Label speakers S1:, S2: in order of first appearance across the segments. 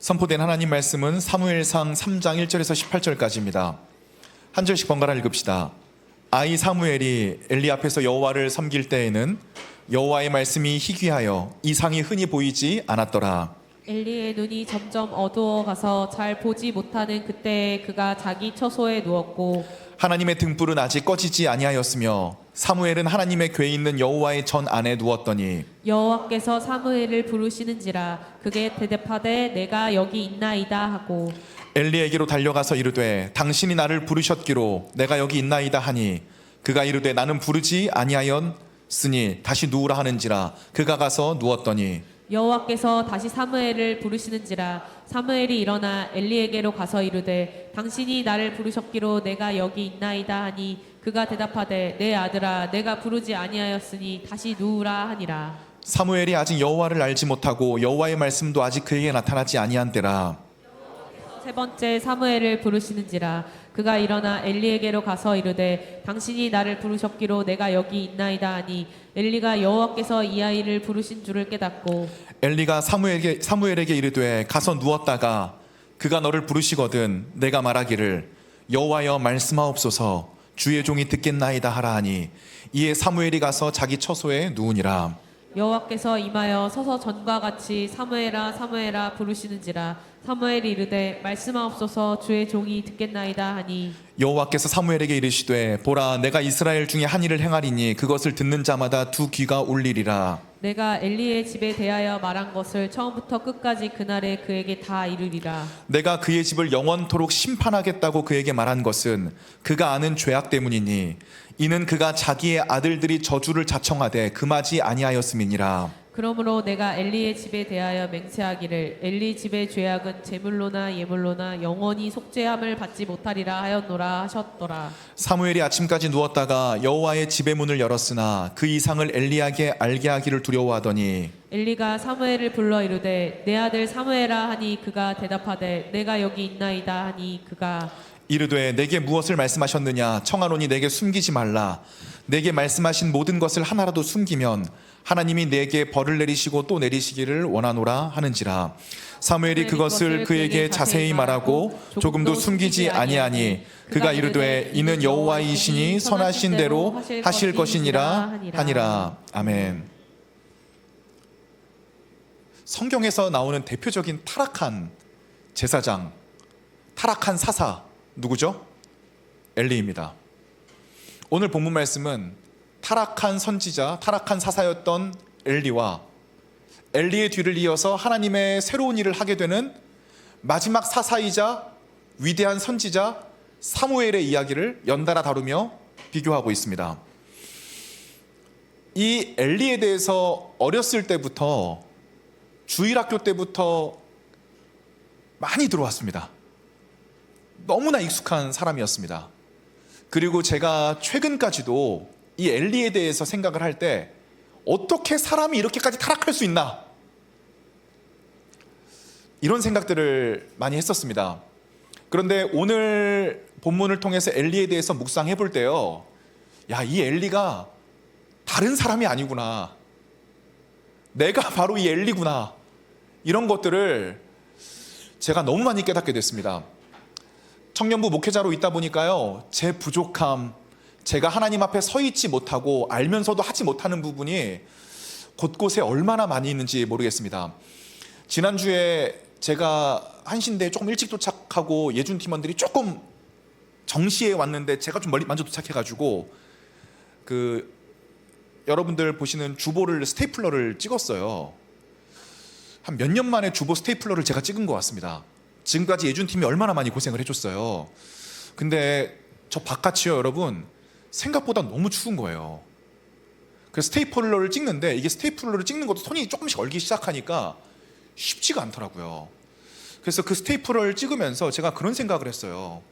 S1: 선포된 하나님 말씀은 사무엘상 3장 1절에서 18절까지입니다. 한 절씩 번갈아 읽읍시다. 아이 사무엘이 엘리 앞에서 여호와를 섬길 때에는 여호와의 말씀이 희귀하여 이상이 흔히 보이지 않았더라.
S2: 엘리의 눈이 점점 어두워가서 잘 보지 못하는 그때에 그가 자기 처소에 누웠고
S1: 하나님의 등불은 아직 꺼지지 아니하였으며 사무엘은 하나님의 궤에 있는 여호와의 전 안에 누웠더니
S2: 여호와께서 사무엘을 부르시는지라 그게 대답하되 내가 여기 있나이다 하고
S1: 엘리에게로 달려가서 이르되 당신이 나를 부르셨기로 내가 여기 있나이다 하니 그가 이르되 나는 부르지 아니하였으니 다시 누우라 하는지라 그가 가서 누웠더니
S2: 여호와께서 다시 사무엘을 부르시는지라 사무엘이 일어나 엘리에게로 가서 이르되 당신이 나를 부르셨기로 내가 여기 있나이다 하니 그가 대답하되 내 아들아 내가 부르지 아니하였으니 다시 누우라 하니라.
S1: 사무엘이 아직 여호와를 알지 못하고 여호와의 말씀도 아직 그에게 나타나지 아니한 때라.
S2: 세 번째 사무엘을 부르시는지라 그가 일어나 엘리에게로 가서 이르되 당신이 나를 부르셨기로 내가 여기 있나이다 하니 엘리가 여호와께서 이 아이를 부르신 줄을 깨닫고
S1: 엘리가 사무엘에게 이르되 가서 누웠다가 그가 너를 부르시거든 내가 말하기를 여호와여 말씀하옵소서 주의 종이 듣겠나이다 하라 하니 이에 사무엘이 가서 자기 처소에 누우니라.
S2: 여호와께서 임하여 서서 전과 같이 사무엘아 사무엘아 부르시는지라 사무엘이 이르되 말씀하옵소서 주의 종이 듣겠나이다 하니
S1: 여호와께서 사무엘에게 이르시되 보라 내가 이스라엘 중에 한 일을 행하리니 그것을 듣는 자마다 두 귀가 울리리라.
S2: 내가 엘리의 집에 대하여 말한 것을 처음부터 끝까지 그날에 그에게 다 이르리라.
S1: 내가 그의 집을 영원토록 심판하겠다고 그에게 말한 것은 그가 아는 죄악 때문이니 이는 그가 자기의 아들들이 저주를 자청하되 금하지 아니하였음이니라.
S2: 그러므로 내가 엘리의 집에 대하여 맹세하기를 엘리 집의 죄악은 제물로나 예물로나 영원히 속죄함을 받지 못하리라 하였노라 하셨더라.
S1: 사무엘이 아침까지 누웠다가 여호와의 집의 문을 열었으나 그 이상을 엘리야에게 알게 하기를 두려워하더니
S2: 엘리가 사무엘을 불러 이르되 내 아들 사무엘아 하니 그가 대답하되 내가 여기 있나이다 하니 그가
S1: 이르되 내게 무엇을 말씀하셨느냐 청하노니 내게 숨기지 말라. 내게 말씀하신 모든 것을 하나라도 숨기면 하나님이 내게 벌을 내리시고 또 내리시기를 원하노라 하는지라. 사무엘이 그것을 그에게 자세히 말하고 조금도 숨기지 아니하니 그가 이르되 이는 여호와이시니 선하신 대로 하실 것이니라 하니라. 아멘. 성경에서 나오는 대표적인 타락한 제사장, 타락한 사사 누구죠? 엘리입니다. 오늘 본문 말씀은 타락한 선지자, 타락한 사사였던 엘리와 엘리의 뒤를 이어서 하나님의 새로운 일을 하게 되는 마지막 사사이자 위대한 선지자 사무엘의 이야기를 연달아 다루며 비교하고 있습니다. 이 엘리에 대해서 어렸을 때부터 주일학교 때부터 많이 들어왔습니다. 너무나 익숙한 사람이었습니다. 그리고 제가 최근까지도 이 엘리에 대해서 생각을 할 때 어떻게 사람이 이렇게까지 타락할 수 있나? 이런 생각들을 많이 했었습니다. 그런데 오늘 본문을 통해서 엘리에 대해서 묵상해 볼 때요. 야, 이 엘리가 다른 사람이 아니구나. 내가 바로 이 엘리구나. 이런 것들을 제가 너무 많이 깨닫게 됐습니다. 청년부 목회자로 있다 보니까요, 제 부족함, 제가 하나님 앞에 서 있지 못하고 알면서도 하지 못하는 부분이 곳곳에 얼마나 많이 있는지 모르겠습니다. 지난주에 제가 한신대에 조금 일찍 도착하고 예준 팀원들이 조금 정시에 왔는데 제가 좀 먼저 도착해가지고 여러분들 보시는 주보를 스테이플러를 찍었어요. 한 몇 년 만에 주보 스테이플러를 제가 찍은 것 같습니다. 지금까지 예준팀이 얼마나 많이 고생을 해줬어요. 근데 저 바깥이요 여러분 생각보다 너무 추운 거예요. 그래서 스테이플러를 찍는데 이게 스테이플러를 찍는 것도 손이 조금씩 얼기 시작하니까 쉽지가 않더라고요. 그래서 그 스테이플러를 찍으면서 제가 그런 생각을 했어요.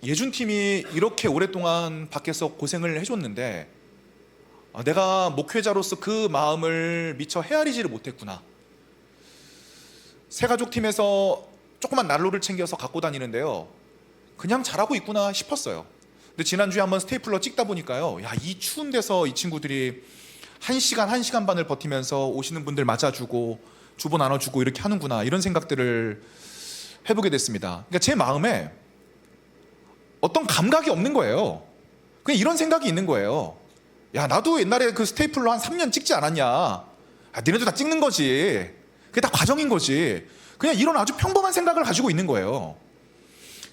S1: 예준팀이 이렇게 오랫동안 밖에서 고생을 해줬는데 내가 목회자로서 그 마음을 미처 헤아리지를 못했구나. 새가족팀에서 조그만 난로를 챙겨서 갖고 다니는데요, 그냥 잘하고 있구나 싶었어요. 근데 지난주에 한번 스테이플러 찍다 보니까요, 야, 이 추운 데서 이 친구들이 1시간 반을 버티면서 오시는 분들 맞아주고 주보 나눠주고 이렇게 하는구나, 이런 생각들을 해보게 됐습니다. 그러니까 제 마음에 어떤 감각이 없는 거예요. 그냥 이런 생각이 있는 거예요. 야, 나도 옛날에 그 스테이플러 한 3년 찍지 않았냐. 니네도 다 찍는 거지. 그게 다 과정인 거지. 그냥 이런 아주 평범한 생각을 가지고 있는 거예요.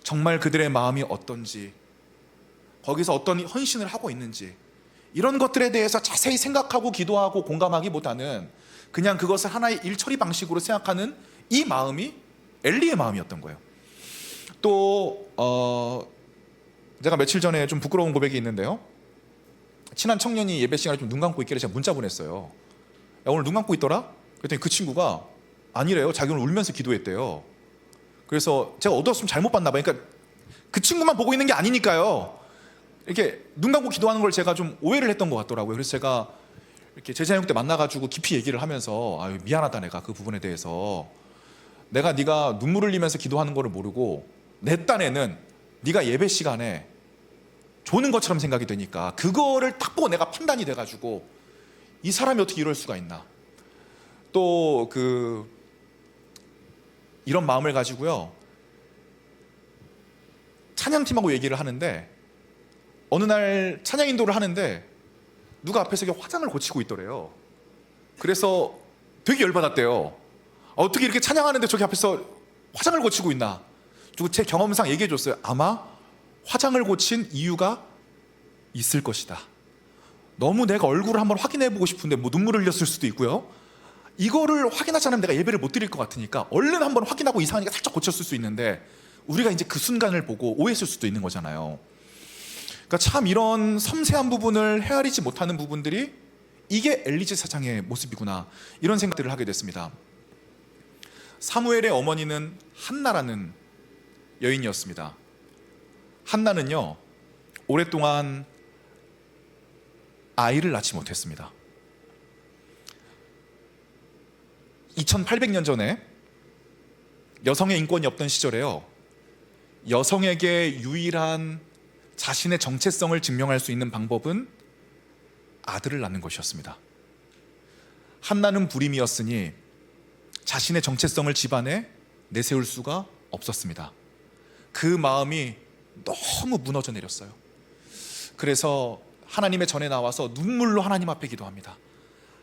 S1: 정말 그들의 마음이 어떤지, 거기서 어떤 헌신을 하고 있는지, 이런 것들에 대해서 자세히 생각하고 기도하고 공감하기보다는 그냥 그것을 하나의 일처리 방식으로 생각하는 이 마음이 엘리의 마음이었던 거예요. 또 제가 며칠 전에 좀 부끄러운 고백이 있는데요. 친한 청년이 예배 시간에 좀 눈 감고 있길래 제가 문자 보냈어요. 야, 오늘 눈 감고 있더라? 그랬더니 그 친구가 아니래요. 자기 오늘 울면서 기도했대요. 그래서 제가 어두웠으면 잘못 봤나 봐요. 그러니까 그 친구만 보고 있는 게 아니니까요. 이렇게 눈 감고 기도하는 걸 제가 좀 오해를 했던 것 같더라고요. 그래서 제가 이렇게 제자형 때 만나가지고 깊이 얘기를 하면서 아유, 미안하다, 내가 그 부분에 대해서 내가 네가 눈물 흘리면서 기도하는 거를 모르고 내 딴에는 네가 예배 시간에 조는 것처럼 생각이 되니까 그거를 딱 보고 내가 판단이 돼가지고 이 사람이 어떻게 이럴 수가 있나. 또 이런 마음을 가지고요, 찬양팀하고 얘기를 하는데 어느 날 찬양 인도를 하는데 누가 앞에서 화장을 고치고 있더래요. 그래서 되게 열받았대요. 어떻게 이렇게 찬양하는데 저기 앞에서 화장을 고치고 있나. 그리고 제 경험상 얘기해 줬어요. 아마 화장을 고친 이유가 있을 것이다. 너무 내가 얼굴을 한번 확인해 보고 싶은데 뭐 눈물을 흘렸을 수도 있고요. 이거를 확인하지 않으면 내가 예배를 못 드릴 것 같으니까 얼른 한번 확인하고 이상하니까 살짝 고쳤을 수 있는데 우리가 이제 그 순간을 보고 오해했을 수도 있는 거잖아요. 그러니까 참 이런 섬세한 부분을 헤아리지 못하는 부분들이 이게 엘리 제사장의 모습이구나, 이런 생각들을 하게 됐습니다. 사무엘의 어머니는 한나라는 여인이었습니다. 한나는요, 오랫동안 아이를 낳지 못했습니다. 2800년 전에 여성의 인권이 없던 시절에요, 여성에게 유일한 자신의 정체성을 증명할 수 있는 방법은 아들을 낳는 것이었습니다. 한나는 불임이었으니 자신의 정체성을 집안에 내세울 수가 없었습니다. 그 마음이 너무 무너져 내렸어요. 그래서 하나님의 전에 나와서 눈물로 하나님 앞에 기도합니다.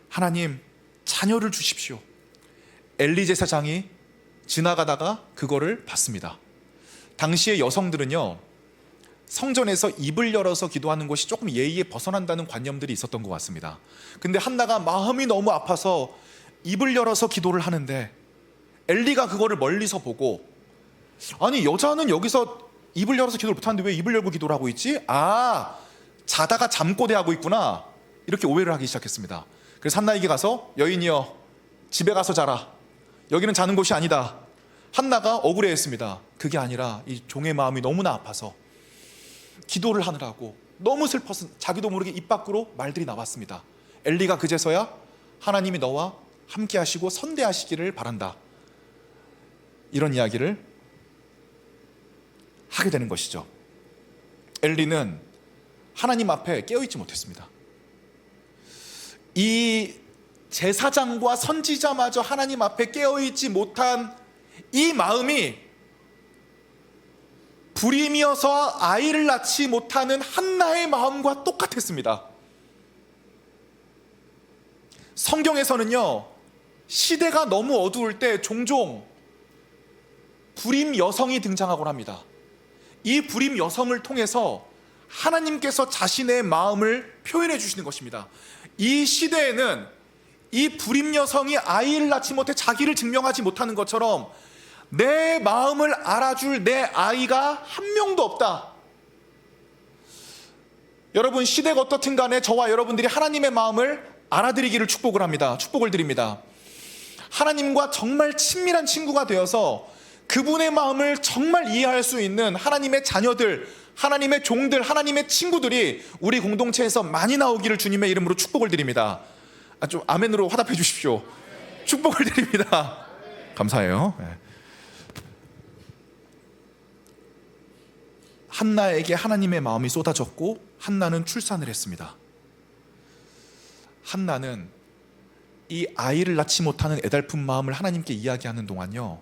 S1: 하나님, 자녀를 주십시오. 엘리 제사장이 지나가다가 그거를 봤습니다. 당시의 여성들은요, 성전에서 입을 열어서 기도하는 것이 조금 예의에 벗어난다는 관념들이 있었던 것 같습니다. 근데 한나가 마음이 너무 아파서 입을 열어서 기도를 하는데 엘리가 그거를 멀리서 보고, 아니, 여자는 여기서 입을 열어서 기도를 못하는데 왜 입을 열고 기도를 하고 있지? 아, 자다가 잠꼬대하고 있구나, 이렇게 오해를 하기 시작했습니다. 그래서 한나에게 가서 여인이여, 집에 가서 자라. 여기는 자는 곳이 아니다. 한나가 억울해했습니다. 그게 아니라 이 종의 마음이 너무나 아파서 기도를 하느라고 너무 슬퍼서 자기도 모르게 입 밖으로 말들이 나왔습니다. 엘리가 그제서야 하나님이 너와 함께 하시고 선대하시기를 바란다, 이런 이야기를 하게 되는 것이죠. 엘리는 하나님 앞에 깨어있지 못했습니다. 이 제사장과 선지자마저 하나님 앞에 깨어있지 못한 이 마음이 불임이어서 아이를 낳지 못하는 한나의 마음과 똑같았습니다. 성경에서는요, 시대가 너무 어두울 때 종종 불임 여성이 등장하곤 합니다. 이 불임 여성을 통해서 하나님께서 자신의 마음을 표현해 주시는 것입니다. 이 시대에는 이 불임 여성이 아이를 낳지 못해 자기를 증명하지 못하는 것처럼 내 마음을 알아줄 내 아이가 한 명도 없다. 여러분, 시대가 어떻든 간에 저와 여러분들이 하나님의 마음을 알아드리기를 축복을 합니다. 축복을 드립니다. 하나님과 정말 친밀한 친구가 되어서 그분의 마음을 정말 이해할 수 있는 하나님의 자녀들, 하나님의 종들, 하나님의 친구들이 우리 공동체에서 많이 나오기를 주님의 이름으로 축복을 드립니다. 좀 아멘으로 화답해 주십시오. 축복을 드립니다. 감사해요. 한나에게 하나님의 마음이 쏟아졌고 한나는 출산을 했습니다. 한나는 이 아이를 낳지 못하는 애달픈 마음을 하나님께 이야기하는 동안요,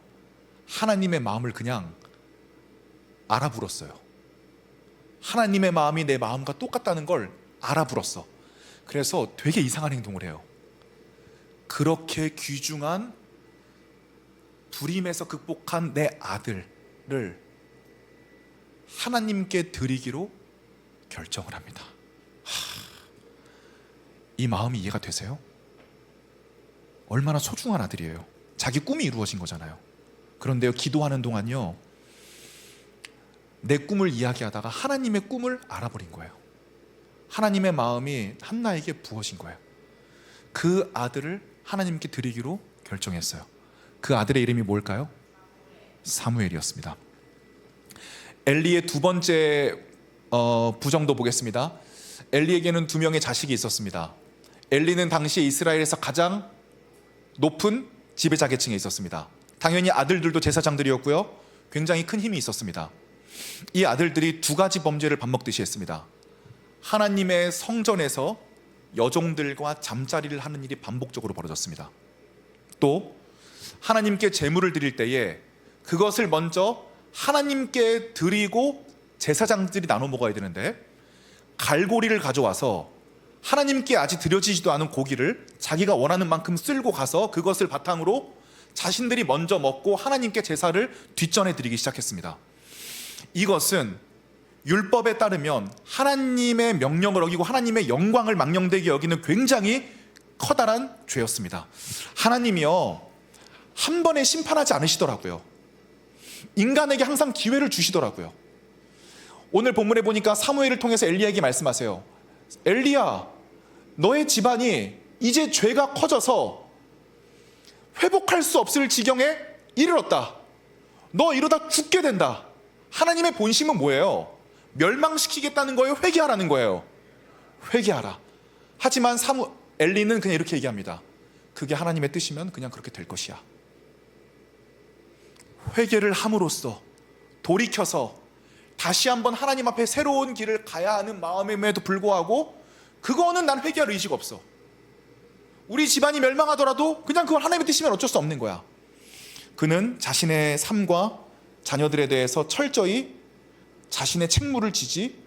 S1: 하나님의 마음을 그냥 알아불었어요. 하나님의 마음이 내 마음과 똑같다는 걸 알아불었어. 그래서 되게 이상한 행동을 해요. 그렇게 귀중한 불임에서 극복한 내 아들을 하나님께 드리기로 결정을 합니다. 이 마음이 이해가 되세요? 얼마나 소중한 아들이에요. 자기 꿈이 이루어진 거잖아요. 그런데요, 기도하는 동안요, 내 꿈을 이야기하다가 하나님의 꿈을 알아버린 거예요. 하나님의 마음이 한나에게 부어진 거예요. 그 아들을 하나님께 드리기로 결정했어요. 그 아들의 이름이 뭘까요? 사무엘이었습니다. 엘리의 두 번째 부정도 보겠습니다. 엘리에게는 2명의 자식이 있었습니다. 엘리는 당시 이스라엘에서 가장 높은 지배자 계층에 있었습니다. 당연히 아들들도 제사장들이었고요, 굉장히 큰 힘이 있었습니다. 이 아들들이 2가지 범죄를 밥 먹듯이 했습니다. 하나님의 성전에서 여종들과 잠자리를 하는 일이 반복적으로 벌어졌습니다. 또 하나님께 제물을 드릴 때에 그것을 먼저 하나님께 드리고 제사장들이 나눠 먹어야 되는데, 갈고리를 가져와서 하나님께 아직 드려지지도 않은 고기를 자기가 원하는 만큼 쓸고 가서 그것을 바탕으로 자신들이 먼저 먹고 하나님께 제사를 뒷전해 드리기 시작했습니다. 이것은 율법에 따르면 하나님의 명령을 어기고 하나님의 영광을 망령되게 여기는 굉장히 커다란 죄였습니다. 하나님이요, 한 번에 심판하지 않으시더라고요. 인간에게 항상 기회를 주시더라고요. 오늘 본문에 보니까 사무엘을 통해서 엘리야에게 말씀하세요. 엘리야, 너의 집안이 이제 죄가 커져서 회복할 수 없을 지경에 이르렀다. 너 이러다 죽게 된다. 하나님의 본심은 뭐예요? 멸망시키겠다는 거예요? 회개하라는 거예요? 회개하라. 하지만 엘리는 그냥 이렇게 얘기합니다. 그게 하나님의 뜻이면 그냥 그렇게 될 것이야. 회개를 함으로써 돌이켜서 다시 한번 하나님 앞에 새로운 길을 가야 하는 마음임에도 불구하고 그거는 난 회개할 의지가 없어. 우리 집안이 멸망하더라도 그냥 그건 하나님의 뜻이면 어쩔 수 없는 거야. 그는 자신의 삶과 자녀들에 대해서 철저히 자신의 책무를 지지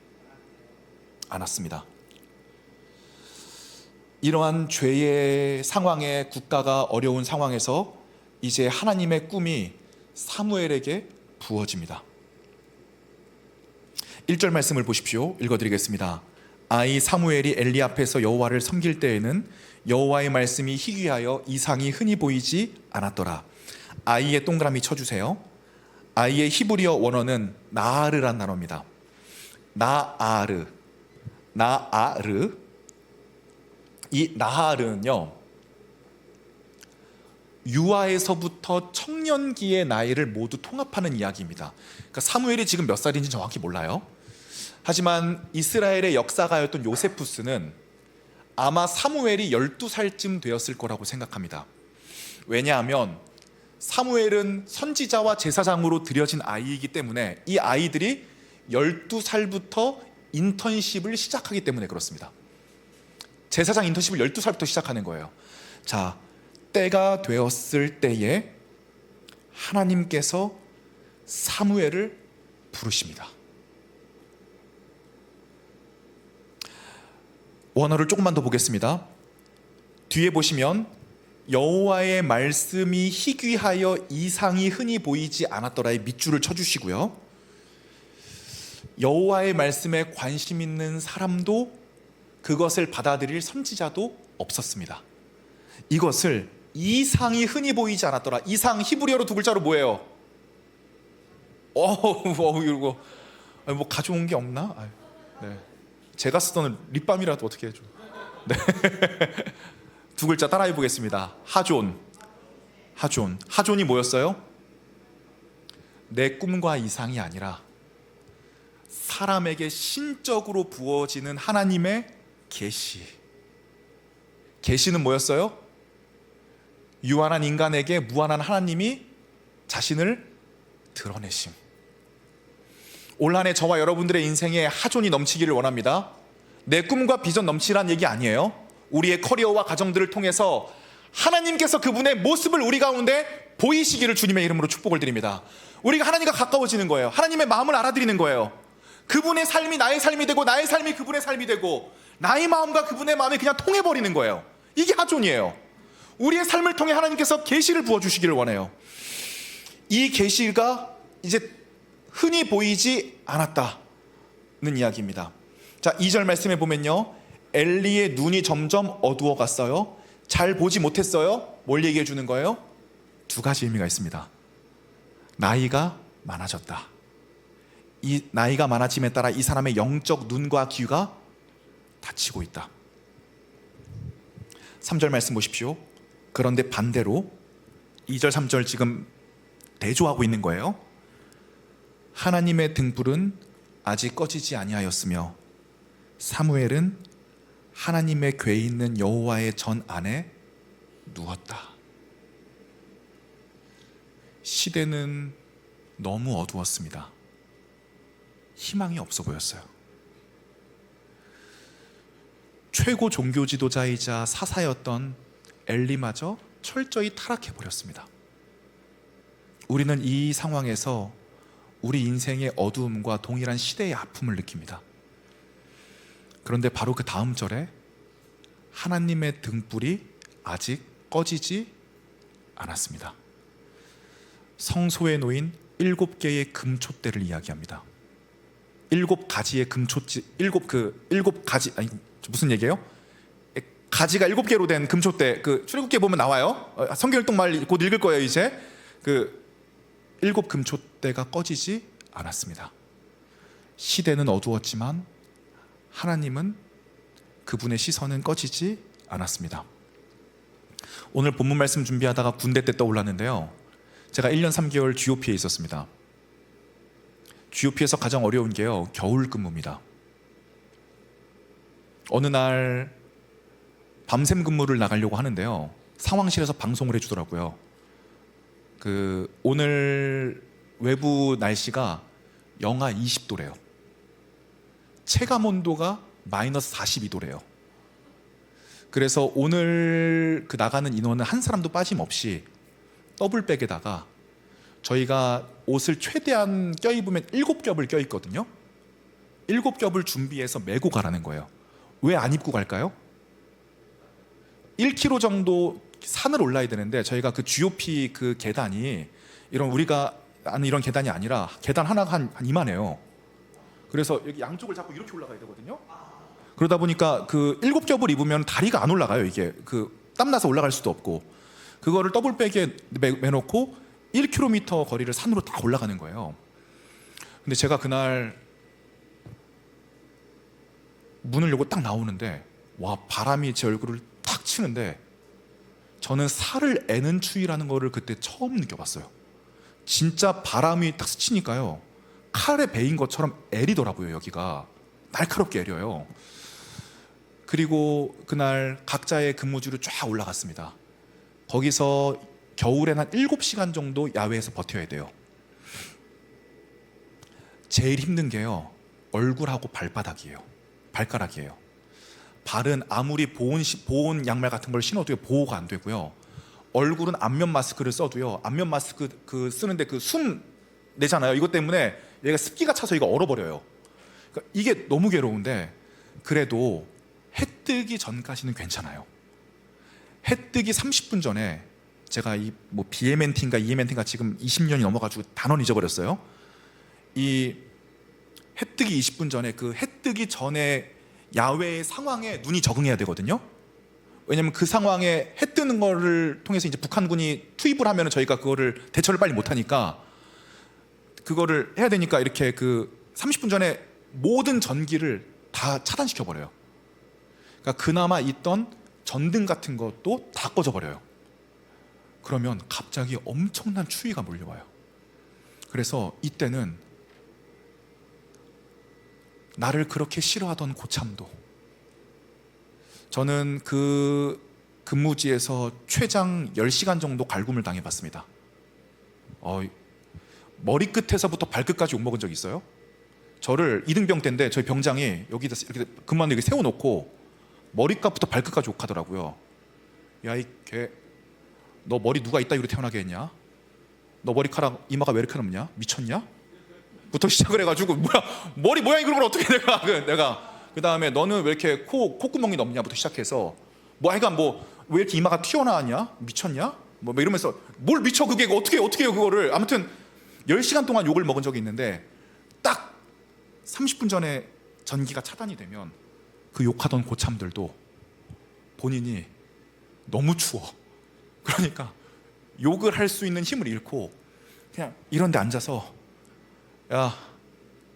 S1: 않았습니다. 이러한 죄의 상황에 국가가 어려운 상황에서 이제 하나님의 꿈이 사무엘에게 부어집니다. 1절 말씀을 보십시오. 읽어드리겠습니다. 아이 사무엘이 엘리 앞에서 여호와를 섬길 때에는 여호와의 말씀이 희귀하여 이상이 흔히 보이지 않았더라. 아이의 동그라미 쳐주세요. 아이의 히브리어 원어는 나아르란 단어입니다. 나아르. 이 나아르는요, 유아에서부터 청년기의 나이를 모두 통합하는 이야기입니다. 그러니까 사무엘이 지금 몇 살인지 정확히 몰라요. 하지만 이스라엘의 역사가였던 요세푸스는 아마 사무엘이 12살쯤 되었을 거라고 생각합니다. 왜냐하면 사무엘은 선지자와 제사장으로 들여진 아이이기 때문에 이 아이들이 12살부터 인턴십을 시작하기 때문에 그렇습니다. 제사장 인턴십을 12살부터 시작하는 거예요. 자, 때가 되었을 때에 하나님께서 사무엘을 부르십니다. 원어를 조금만 더 보겠습니다. 뒤에 보시면 여호와의 말씀이 희귀하여 이상이 흔히 보이지 않았더라의 밑줄을 쳐주시고요. 여호와의 말씀에 관심 있는 사람도 그것을 받아들일 선지자도 없었습니다. 이것을 이상이 흔히 보이지 않았더라. 이상 히브리어로 2글자로 뭐예요? 이러고 뭐 가져온 게 없나? 네. 제가 쓰던 립밤이라도 어떻게 해줘. 네. 2글자 따라해 보겠습니다. 하존이 뭐였어요? 내 꿈과 이상이 아니라 사람에게 신적으로 부어지는 하나님의 계시는 뭐였어요? 유한한 인간에게 무한한 하나님이 자신을 드러내심. 올 한 해 저와 여러분들의 인생에 하존이 넘치기를 원합니다. 내 꿈과 비전 넘치란 얘기 아니에요. 우리의 커리어와 가정들을 통해서 하나님께서 그분의 모습을 우리 가운데 보이시기를 주님의 이름으로 축복을 드립니다. 우리가 하나님과 가까워지는 거예요. 하나님의 마음을 알아들이는 거예요. 그분의 삶이 나의 삶이 되고 나의 삶이 그분의 삶이 되고 나의 마음과 그분의 마음이 그냥 통해버리는 거예요. 이게 하존이에요. 우리의 삶을 통해 하나님께서 계시를 부어주시기를 원해요. 이 계시가 이제 흔히 보이지 않았다는 이야기입니다. 자, 2절 말씀에 보면요, 엘리의 눈이 점점 어두워 갔어요. 잘 보지 못했어요. 뭘 얘기해 주는 거예요? 두 가지 의미가 있습니다. 나이가 많아졌다. 이 나이가 많아짐에 따라 이 사람의 영적 눈과 귀가 닫히고 있다. 3절 말씀 보십시오. 그런데 반대로 2절 3절 지금 대조하고 있는 거예요. 하나님의 등불은 아직 꺼지지 아니하였으며 사무엘은 하나님의 궤에 있는 여호와의 전 안에 누웠다. 시대는 너무 어두웠습니다. 희망이 없어 보였어요. 최고 종교 지도자이자 사사였던 엘리마저 철저히 타락해 버렸습니다. 우리는 이 상황에서 우리 인생의 어두움과 동일한 시대의 아픔을 느낍니다. 그런데 바로 그 다음 절에 하나님의 등불이 아직 꺼지지 않았습니다. 성소에 놓인 7개의 금촛대를 이야기합니다. 7가지의 금촛지, 7가지, 아니 무슨 얘기예요? 가지가 7개로 된 금촛대, 그 출애굽기에 보면 나와요. 성경일동말 곧 읽을 거예요. 이제 그 7 금촛대가 꺼지지 않았습니다. 시대는 어두웠지만 하나님은, 그분의 시선은 꺼지지 않았습니다. 오늘 본문 말씀 준비하다가 군대 때 떠올랐는데요, 제가 1년 3개월 GOP에 있었습니다. GOP에서 가장 어려운 게요, 겨울 근무입니다. 어느 날 밤샘 근무를 나가려고 하는데요, 상황실에서 방송을 해주더라고요. 오늘 외부 날씨가 영하 20도래요. 체감 온도가 마이너스 42도래요. 그래서 오늘 나가는 인원은 한 사람도 빠짐없이 더블백에다가 저희가 옷을 최대한 껴입으면 7겹을 껴있거든요. 7겹을 준비해서 메고 가라는 거예요. 왜 안 입고 갈까요? 1km 정도 산을 올라야 되는데 저희가 그 GOP 그 계단이 이런 우리가 아는 이런 계단이 아니라 계단 하나가 한 이만해요. 그래서 여기 양쪽을 잡고 이렇게 올라가야 되거든요. 그러다 보니까 그 7겹을 입으면 다리가 안 올라가요. 이게 땀나서 올라갈 수도 없고, 그거를 더블백에 매놓고 1km 거리를 산으로 딱 올라가는 거예요. 근데 제가 그날 문을 열고 딱 나오는데, 와, 바람이 제 얼굴을 탁 치는데 저는 살을 애는 추위라는 거를 그때 처음 느껴봤어요. 진짜 바람이 딱 스치니까요, 칼에 베인 것처럼 애리더라고요. 여기가 날카롭게 애려요. 그리고 그날 각자의 근무지로 쫙 올라갔습니다. 거기서 겨울엔 한 7시간 정도 야외에서 버텨야 돼요. 제일 힘든 게요, 얼굴하고 발바닥이에요. 발가락이에요. 발은 아무리 보온 양말 같은 걸 신어도 보호가 안 되고요. 얼굴은 안면 마스크를 써도요, 안면 마스크 쓰는데 숨 내잖아요. 이것 때문에 얘가 습기가 차서 이거 얼어버려요. 그러니까 이게 너무 괴로운데, 그래도 해 뜨기 전까지는 괜찮아요. 해 뜨기 30분 전에 제가 비에멘틴가 이에멘틴가 지금 20년이 넘어가지고 단원 잊어버렸어요. 이 해 뜨기 20분 전에 해 뜨기 전에 야외의 상황에 눈이 적응해야 되거든요. 왜냐면 그 상황에 해 뜨는 거를 통해서 이제 북한군이 투입을 하면 저희가 그거를 대처를 빨리 못하니까 그거를 해야 되니까 이렇게 30분 전에 모든 전기를 다 차단시켜 버려요. 그러니까 그나마 있던 전등 같은 것도 다 꺼져 버려요. 그러면 갑자기 엄청난 추위가 몰려와요. 그래서 이때는 나를 그렇게 싫어하던 고참도, 저는 그 근무지에서 최장 10시간 정도 갈굼을 당해봤습니다. 머리끝에서부터 발끝까지 욕먹은 적 있어요. 저를 이등병 때인데 저희 병장이 여기다 이렇게 근무하는 여기 세워놓고 머리끝부터 발끝까지 욕하더라고요. 야 이 개, 너 머리 누가 이따위로 태어나게 했냐? 너 머리카락 이마가 왜 이렇게 넓냐? 미쳤냐? 부터 시작을 해가지고 뭐야 머리 모양이 그런 걸 어떻게 내가 그 다음에 너는 왜 이렇게 콧구멍이 넓냐부터 시작해서 뭐 하여간 뭐 왜 이렇게 이마가 튀어나왔냐? 미쳤냐? 뭐 이러면서 뭘 미쳐 그게 어떻게 해요 그거를. 아무튼 10시간 동안 욕을 먹은 적이 있는데 딱 30분 전에 전기가 차단이 되면 그 욕하던 고참들도 본인이 너무 추워. 그러니까 욕을 할 수 있는 힘을 잃고 그냥 이런 데 앉아서 야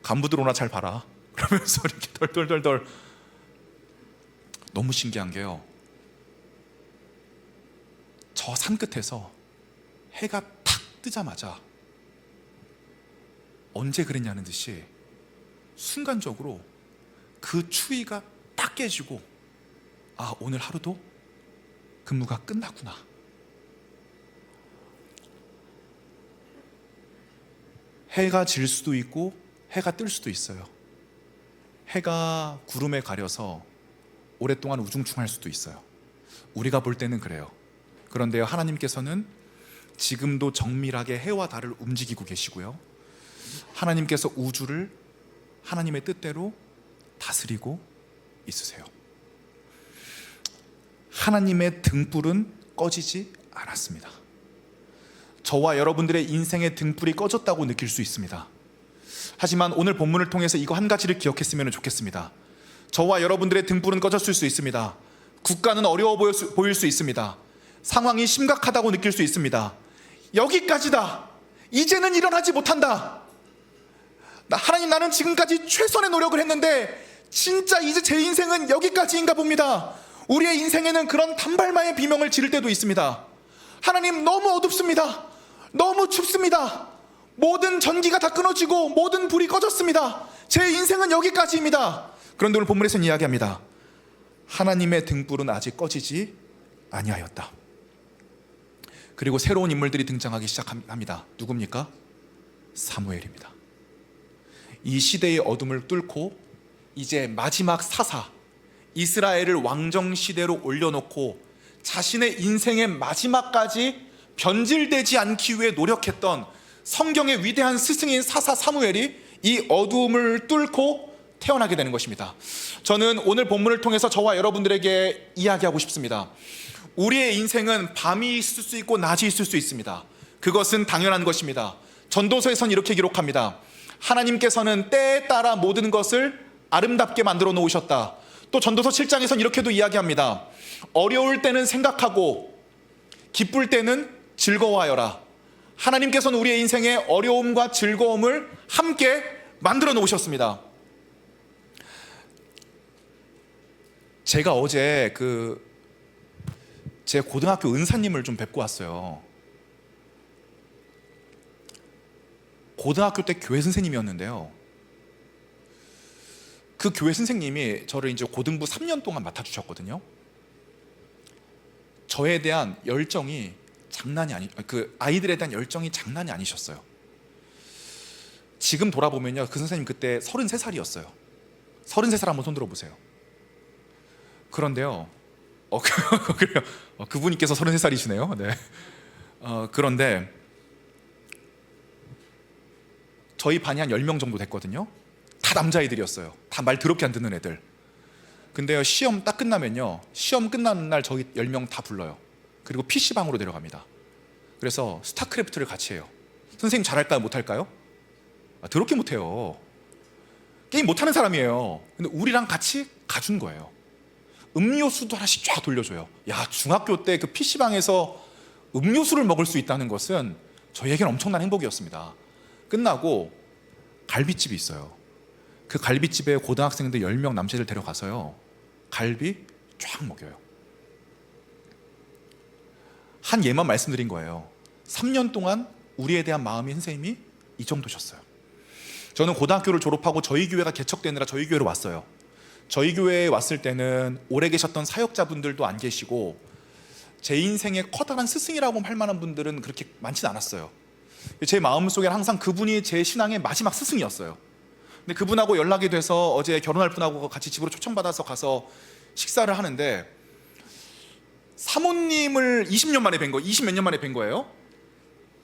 S1: 간부들 오나 잘 봐라 그러면서 이렇게 덜덜덜덜. 너무 신기한 게요, 저 산 끝에서 해가 탁 뜨자마자 언제 그랬냐는 듯이 순간적으로 그 추위가 딱 깨지고 아 오늘 하루도 근무가 끝났구나. 해가 질 수도 있고 해가 뜰 수도 있어요. 해가 구름에 가려서 오랫동안 우중충할 수도 있어요. 우리가 볼 때는 그래요. 그런데요, 하나님께서는 지금도 정밀하게 해와 달을 움직이고 계시고요, 하나님께서 우주를 하나님의 뜻대로 다스리고 있으세요. 하나님의 등불은 꺼지지 않았습니다. 저와 여러분들의 인생의 등불이 꺼졌다고 느낄 수 있습니다. 하지만 오늘 본문을 통해서 이거 한 가지를 기억했으면 좋겠습니다. 저와 여러분들의 등불은 꺼졌을 수 있습니다. 국가는 어려워 보일 수 있습니다. 상황이 심각하다고 느낄 수 있습니다. 여기까지다. 이제는 일어나지 못한다. 하나님, 나는 지금까지 최선의 노력을 했는데 진짜 이제 제 인생은 여기까지인가 봅니다. 우리의 인생에는 그런 단발마의 비명을 지를 때도 있습니다. 하나님, 너무 어둡습니다. 너무 춥습니다. 모든 전기가 다 끊어지고 모든 불이 꺼졌습니다. 제 인생은 여기까지입니다. 그런데 오늘 본문에서는 이야기합니다. 하나님의 등불은 아직 꺼지지 아니하였다. 그리고 새로운 인물들이 등장하기 시작합니다. 누굽니까? 사무엘입니다. 이 시대의 어둠을 뚫고 이제 마지막 사사, 이스라엘을 왕정 시대로 올려놓고 자신의 인생의 마지막까지 변질되지 않기 위해 노력했던 성경의 위대한 스승인 사사 사무엘이 이 어두움을 뚫고 태어나게 되는 것입니다. 저는 오늘 본문을 통해서 저와 여러분들에게 이야기하고 싶습니다. 우리의 인생은 밤이 있을 수 있고 낮이 있을 수 있습니다. 그것은 당연한 것입니다. 전도서에서는 이렇게 기록합니다. 하나님께서는 때에 따라 모든 것을 아름답게 만들어 놓으셨다. 또 전도서 7장에서는 이렇게도 이야기합니다. 어려울 때는 생각하고 기쁠 때는 즐거워하여라. 하나님께서는 우리의 인생에 어려움과 즐거움을 함께 만들어 놓으셨습니다. 제가 어제 제 고등학교 은사님을 좀 뵙고 왔어요. 고등학교 때 교회 선생님이었는데요, 그 교회 선생님이 저를 이제 고등부 3년 동안 맡아주셨거든요. 저에 대한 열정이 그 아이들에 대한 열정이 장난이 아니셨어요. 지금 돌아보면요, 그 선생님 그때 33살이었어요. 33살 한번 손 들어보세요. 그런데요, 그래요. 그분께서 33살이시네요. 네. 그런데 저희 반이 한 10명 정도 됐거든요. 다 남자애들이었어요. 다 말 더럽게 안 듣는 애들. 근데요, 시험 딱 끝나면요, 시험 끝나는 날 저희 10명 다 불러요. 그리고 PC방으로 데려갑니다. 그래서 스타크래프트를 같이 해요. 선생님 잘할까요? 못할까요? 더럽게 못해요. 게임 못하는 사람이에요. 근데 우리랑 같이 가준 거예요. 음료수도 하나씩 쫙 돌려줘요. 야, 중학교 때 그 PC방에서 음료수를 먹을 수 있다는 것은 저희에게는 엄청난 행복이었습니다. 끝나고 갈비집이 있어요. 그 갈비집에 고등학생들 10명 남자들 데려가서요, 갈비 쫙 먹여요. 한 예만 말씀드린 거예요. 3년 동안 우리에 대한 마음이 선생님이 이 정도셨어요. 저는 고등학교를 졸업하고 저희 교회가 개척되느라 저희 교회로 왔어요. 저희 교회에 왔을 때는 오래 계셨던 사역자분들도 안 계시고 제 인생의 커다란 스승이라고 할 만한 분들은 그렇게 많지는 않았어요. 제 마음속에는 항상 그분이 제 신앙의 마지막 스승이었어요. 근데 그분하고 연락이 돼서 어제 결혼할 분하고 같이 집으로 초청받아서 가서 식사를 하는데 사모님을 20년 만에 뵌 거, 20 몇 년 만에 뵌 거예요.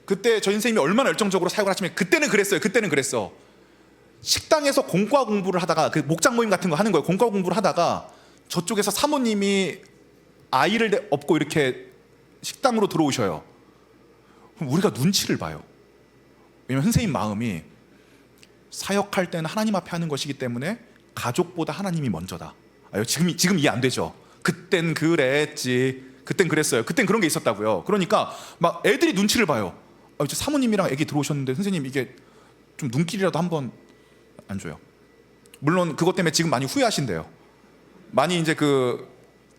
S1: 그때 저희 선생님이 얼마나 열정적으로 사역을 하시면 그때는 그랬어요. 그때는 그랬어. 식당에서 공과 공부를 하다가 그 목장 모임 같은 거 하는 거예요. 공과 공부를 하다가 저쪽에서 사모님이 아이를 업고 이렇게 식당으로 들어오셔요. 그럼 우리가 눈치를 봐요. 왜냐면 선생님 마음이 사역할 때는 하나님 앞에 하는 것이기 때문에 가족보다 하나님이 먼저다. 지금 이해 안 되죠? 그땐 그랬지. 그땐 그랬어요. 그땐 그런 게 있었다고요. 그러니까 막 애들이 눈치를 봐요. 이제 사모님이랑 애기 들어오셨는데 선생님 이게 좀 눈길이라도 한번 안 줘요. 물론 그것 때문에 지금 많이 후회하신대요. 많이 이제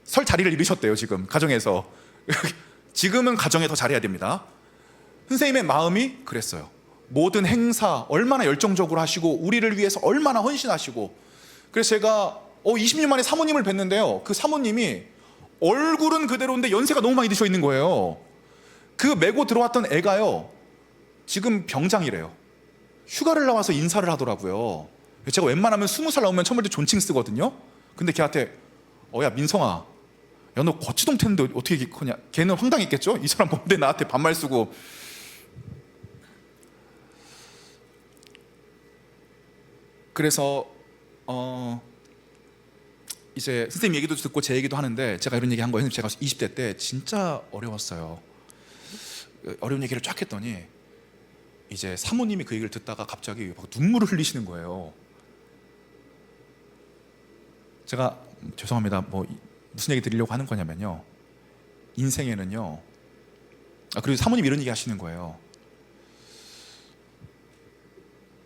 S1: 설 자리를 잃으셨대요. 지금 가정에서. 지금은 가정에 더 잘해야 됩니다. 선생님의 마음이 그랬어요. 모든 행사 얼마나 열정적으로 하시고 우리를 위해서 얼마나 헌신하시고. 그래서 제가 20년 만에 사모님을 뵀는데요. 그 사모님이 얼굴은 그대로인데 연세가 너무 많이 드셔 있는 거예요. 그 메고 들어왔던 애가요, 지금 병장이래요. 휴가를 나와서 인사를 하더라고요. 제가 웬만하면 20살 나오면 처음에 존칭 쓰거든요. 근데 걔한테 야 민성아, 야 너 거치동 텐데 어떻게 이렇게 크냐. 걔는 황당했겠죠. 이 사람 뭔데 나한테 반말 쓰고. 그래서 이제 선생님 얘기도 듣고 제 얘기도 하는데 제가 이런 얘기 한 거예요. 제가 20대 때 진짜 어려웠어요. 어려운 얘기를 쫙 했더니 이제 사모님이 그 얘기를 듣다가 갑자기 막 눈물을 흘리시는 거예요. 제가 죄송합니다. 무슨 얘기 드리려고 하는 거냐면요, 인생에는요, 그리고 사모님 이런 얘기 하시는 거예요.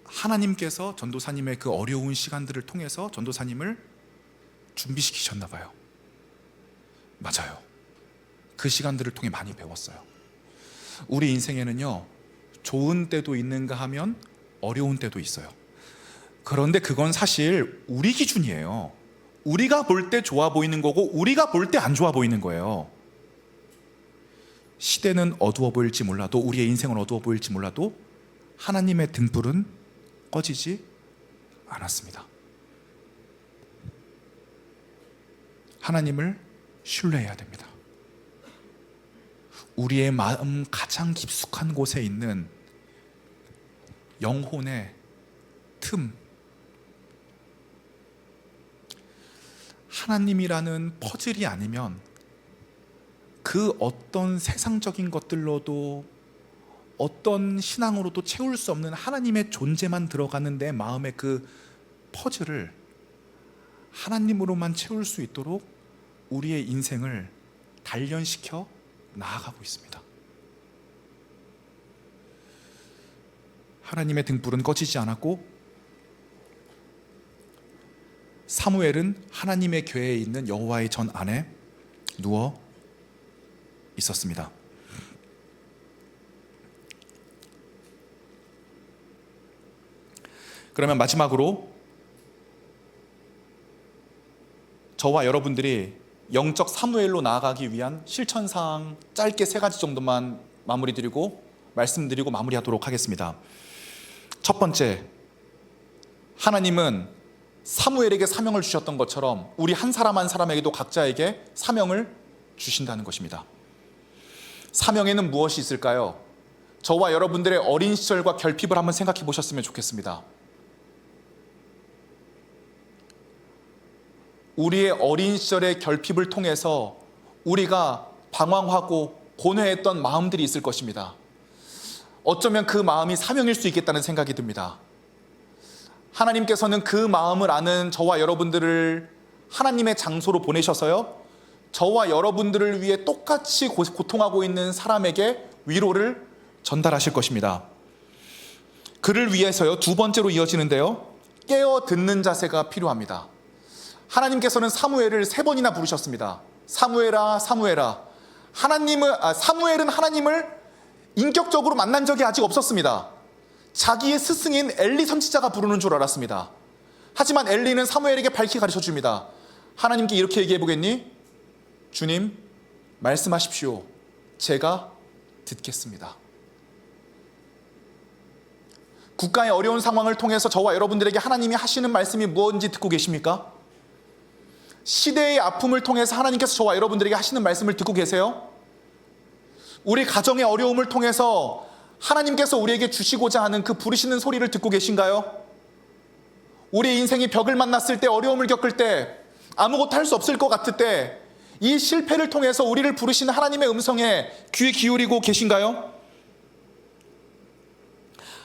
S1: 하나님께서 전도사님의 그 어려운 시간들을 통해서 전도사님을 준비시키셨나 봐요. 맞아요. 그 시간들을 통해 많이 배웠어요. 우리 인생에는요, 좋은 때도 있는가 하면 어려운 때도 있어요. 그런데 그건 사실 우리 기준이에요. 우리가 볼 때 좋아 보이는 거고 우리가 볼 때 안 좋아 보이는 거예요. 시대는 어두워 보일지 몰라도, 우리의 인생은 어두워 보일지 몰라도 하나님의 등불은 꺼지지 않았습니다. 하나님을 신뢰해야 됩니다. 우리의 마음 가장 깊숙한 곳에 있는 영혼의 틈, 하나님이라는 퍼즐이 아니면 그 어떤 세상적인 것들로도 어떤 신앙으로도 채울 수 없는 하나님의 존재만 들어가는 내 마음의 그 퍼즐을 하나님으로만 채울 수 있도록 우리의 인생을 단련시켜 나아가고 있습니다. 하나님의 등불은 꺼지지 않았고 사무엘은 하나님의 궤에 있는 여호와의 전 안에 누워 있었습니다. 그러면 마지막으로 저와 여러분들이 영적 사무엘로 나아가기 위한 실천사항 짧게 3가지 정도만 마무리드리고 말씀드리고 마무리하도록 하겠습니다. 첫 번째, 하나님은 사무엘에게 사명을 주셨던 것처럼 우리 한 사람 한 사람에게도 각자에게 사명을 주신다는 것입니다. 사명에는 무엇이 있을까요? 저와 여러분들의 어린 시절과 결핍을 한번 생각해 보셨으면 좋겠습니다. 우리의 어린 시절의 결핍을 통해서 우리가 방황하고 고뇌했던 마음들이 있을 것입니다. 어쩌면 그 마음이 사명일 수 있겠다는 생각이 듭니다. 하나님께서는 그 마음을 아는 저와 여러분들을 하나님의 장소로 보내셔서요, 저와 여러분들을 위해 똑같이 고통하고 있는 사람에게 위로를 전달하실 것입니다. 그를 위해서요, 2번째로 이어지는데요, 깨어 듣는 자세가 필요합니다. 하나님께서는 사무엘을 3번이나 부르셨습니다. 사무엘아, 사무엘아. 사무엘은 하나님을 인격적으로 만난 적이 아직 없었습니다. 자기의 스승인 엘리 선지자가 부르는 줄 알았습니다. 하지만 엘리는 사무엘에게 밝히 가르쳐 줍니다. 하나님께 이렇게 얘기해 보겠니? 주님, 말씀하십시오. 제가 듣겠습니다. 국가의 어려운 상황을 통해서 저와 여러분들에게 하나님이 하시는 말씀이 무엇인지 듣고 계십니까? 시대의 아픔을 통해서 하나님께서 저와 여러분들에게 하시는 말씀을 듣고 계세요? 우리 가정의 어려움을 통해서 하나님께서 우리에게 주시고자 하는 그 부르시는 소리를 듣고 계신가요? 우리 인생이 벽을 만났을 때, 어려움을 겪을 때, 아무것도 할 수 없을 것 같을 때, 이 실패를 통해서 우리를 부르시는 하나님의 음성에 귀 기울이고 계신가요?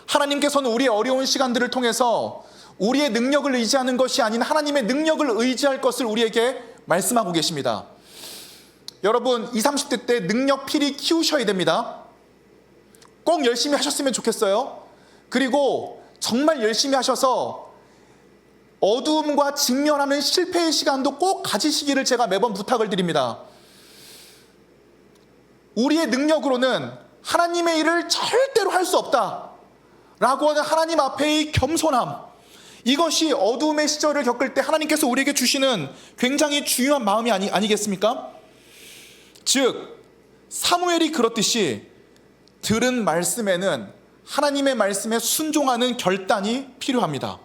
S1: 하나님께서는 우리의 어려운 시간들을 통해서 우리의 능력을 의지하는 것이 아닌 하나님의 능력을 의지할 것을 우리에게 말씀하고 계십니다. 여러분, 20, 30대 때 능력 필히 키우셔야 됩니다. 꼭 열심히 하셨으면 좋겠어요. 그리고 정말 열심히 하셔서 어두움과 직면하는 실패의 시간도 꼭 가지시기를 제가 매번 부탁을 드립니다. 우리의 능력으로는 하나님의 일을 절대로 할 수 없다 라고 하는 하나님 앞에의 겸손함, 이것이 어두움의 시절을 겪을 때 하나님께서 우리에게 주시는 굉장히 중요한 마음이 아니겠습니까? 즉 사무엘이 그렇듯이 들은 말씀에는 하나님의 말씀에 순종하는 결단이 필요합니다.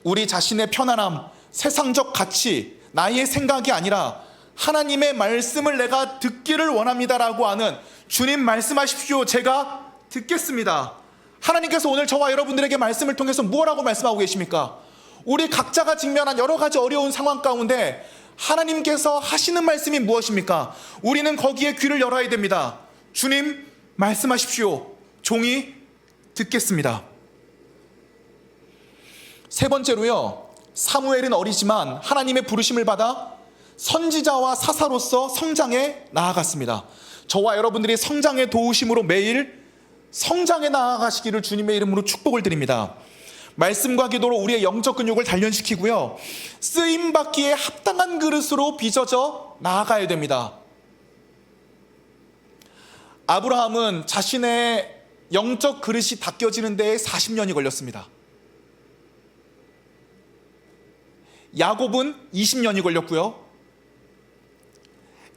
S1: 우리 자신의 편안함, 세상적 가치, 나의 생각이 아니라 하나님의 말씀을 내가 듣기를 원합니다라고 하는, 주님 말씀하십시오, 제가 듣겠습니다. 하나님께서 오늘 저와 여러분들에게 말씀을 통해서 무엇라고 말씀하고 계십니까? 우리 각자가 직면한 여러 가지 어려운 상황 가운데 하나님께서 하시는 말씀이 무엇입니까? 우리는 거기에 귀를 열어야 됩니다. 주님 말씀하십시오, 종이 듣겠습니다. 세 번째로요, 사무엘은 어리지만 하나님의 부르심을 받아 선지자와 사사로서 성장에 나아갔습니다. 저와 여러분들이 성장의 도우심으로 매일 성장에 나아가시기를 주님의 이름으로 축복을 드립니다. 말씀과 기도로 우리의 영적 근육을 단련시키고요, 쓰임받기에 합당한 그릇으로 빚어져 나아가야 됩니다. 아브라함은 자신의 영적 그릇이 닦여지는 데에 40년이 걸렸습니다. 야곱은 20년이 걸렸고요.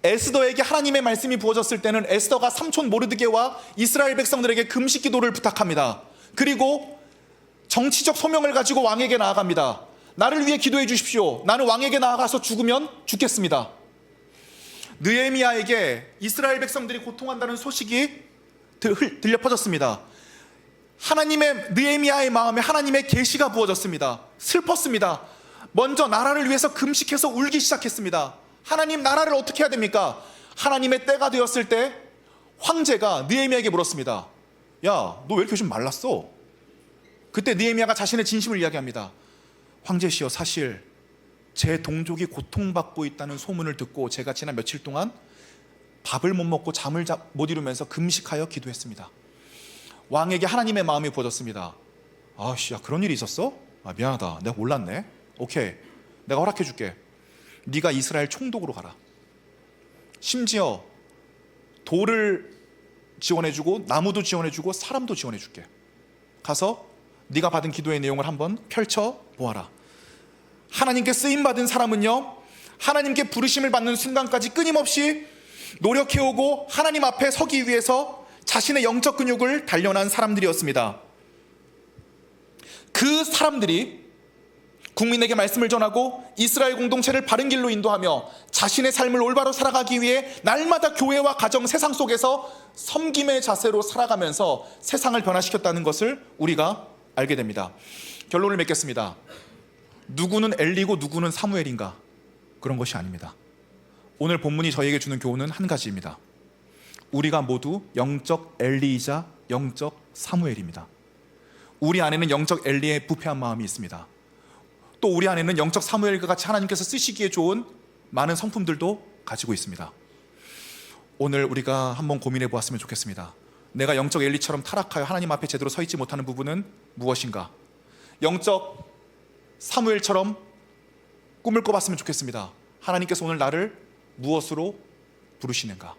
S1: 에스더에게 하나님의 말씀이 부어졌을 때는 에스더가 삼촌 모르드게와 이스라엘 백성들에게 금식 기도를 부탁합니다. 그리고 정치적 소명을 가지고 왕에게 나아갑니다. 나를 위해 기도해 주십시오. 나는 왕에게 나아가서 죽으면 죽겠습니다. 느헤미야에게 이스라엘 백성들이 고통한다는 소식이 들려 퍼졌습니다. 느헤미야의 마음에 하나님의 계시가 부어졌습니다. 슬펐습니다. 먼저 나라를 위해서 금식해서 울기 시작했습니다. 하나님, 나라를 어떻게 해야 됩니까? 하나님의 때가 되었을 때 황제가 느헤미야에게 물었습니다. 야, 너 왜 이렇게 요즘 말랐어? 그때 느헤미야가 자신의 진심을 이야기합니다. 황제시여, 사실 제 동족이 고통받고 있다는 소문을 듣고 제가 지난 며칠 동안 밥을 못 먹고 잠을 못 이루면서 금식하여 기도했습니다. 왕에게 하나님의 마음이 부어졌습니다. 아씨, 야, 그런 일이 있었어? 미안하다, 내가 몰랐네. 오케이, 내가 허락해 줄게. 네가 이스라엘 총독으로 가라. 심지어 돌을 지원해주고 나무도 지원해주고 사람도 지원해줄게. 가서 네가 받은 기도의 내용을 한번 펼쳐보아라. 하나님께 쓰임받은 사람은요, 하나님께 부르심을 받는 순간까지 끊임없이 노력해오고 하나님 앞에 서기 위해서 자신의 영적 근육을 단련한 사람들이었습니다. 그 사람들이 국민에게 말씀을 전하고 이스라엘 공동체를 바른 길로 인도하며 자신의 삶을 올바로 살아가기 위해 날마다 교회와 가정, 세상 속에서 섬김의 자세로 살아가면서 세상을 변화시켰다는 것을 우리가 알게 됩니다. 결론을 맺겠습니다. 누구는 엘리고 누구는 사무엘인가? 그런 것이 아닙니다. 오늘 본문이 저희에게 주는 교훈은 한 가지입니다. 우리가 모두 영적 엘리이자 영적 사무엘입니다. 우리 안에는 영적 엘리의 부패한 마음이 있습니다. 또 우리 안에는 영적 사무엘과 같이 하나님께서 쓰시기에 좋은 많은 성품들도 가지고 있습니다. 오늘 우리가 한번 고민해 보았으면 좋겠습니다. 내가 영적 엘리처럼 타락하여 하나님 앞에 제대로 서 있지 못하는 부분은 무엇인가? 영적 사무엘처럼 꿈을 꿔봤으면 좋겠습니다. 하나님께서 오늘 나를 무엇으로 부르시는가?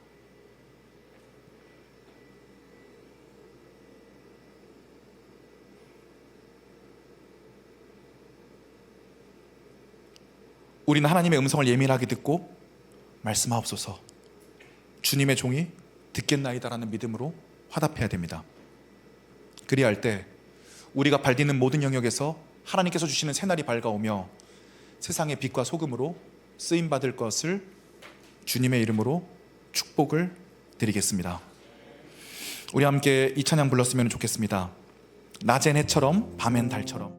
S1: 우리는 하나님의 음성을 예민하게 듣고 말씀하옵소서, 주님의 종이 듣겠나이다라는 믿음으로 화답해야 됩니다. 그리할 때 우리가 발디는 모든 영역에서 하나님께서 주시는 새날이 밝아오며 세상의 빛과 소금으로 쓰임 받을 것을 주님의 이름으로 축복을 드리겠습니다. 우리 함께 이 찬양 불렀으면 좋겠습니다. 낮엔 해처럼 밤엔 달처럼.